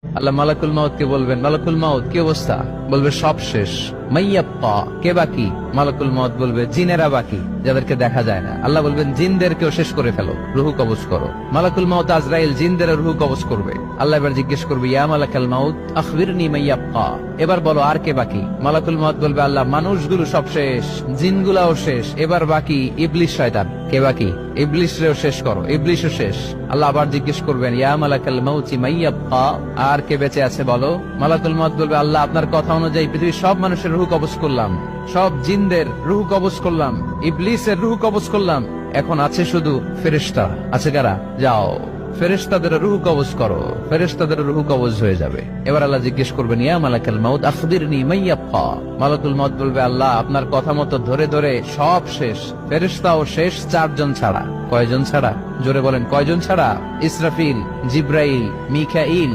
আল্লাহ মালাকুল মাউত কে বলবেন, মালাকুল মাউত কি অবস্থা? বলবে সব শেষ। মাইয়াপ্পা, কে বাকি? মালাকুল মাউত বলবে জিনেরা বাকি, যাদেরকে দেখা যায় না। আল্লাহ বলবেন জিনদেরকেও শেষ করে ফেলো, রুহু কবজ করো। মালাকুল মাউত আজরাইল জিনদের রুহু কবজ করবে। আল্লাহ এবার জিজ্ঞেস করবে, ইয়া মালাকাল মাউত আখবিরনি মাইয়াপ্পা, এবার বলো আর কে বাকি? মালাকুল মাউত বলবে, আল্লাহ মানুষগুলো সব শেষ, জিনগুলাও শেষ, এবার বাকি ইবলিস শয়তান। কে বাকি? ইবলিসরেও শেষ করো, ইবলিসও শেষ। আল্লাহ আবার জিজ্ঞেস করবেন, ইয়া মালাকাল মাউতি মাইয়াব্বা, আর কে বেঁচে আছে বলো? মালাকুল মাউত বলবে, আল্লাহ আপনার কথা অনুযায়ী পৃথিবীর সব মানুষের রূহ কবজ করলাম, সব জিনদের রূহ কবজ করলাম, ইবলিসের রূহ কবজ করলাম, এখন আছে শুধু ফেরেশতা। আছে কারা? যাও ফেরেশতাদের রূহ কবজ করো। ফেরেশতাদের রূহ কবজ হয়ে যাবে। এবার আল্লাহ জিজ্ঞেস করবেন, ইয়া মালাকাল মাউত আখবিরনি মাইয়াব্বা। মালাকুল মাউত বলবে, আল্লাহ আপনার কথা মতো ধরে ধরে সব শেষ, ফেরেশতাও শেষ, 4 জন ছাড়া। কয়জন ছাড়া? জোরে বলেন, কয়জন ছাড়া? ইসরাফিল, জিব্রাইল, মিকাইল,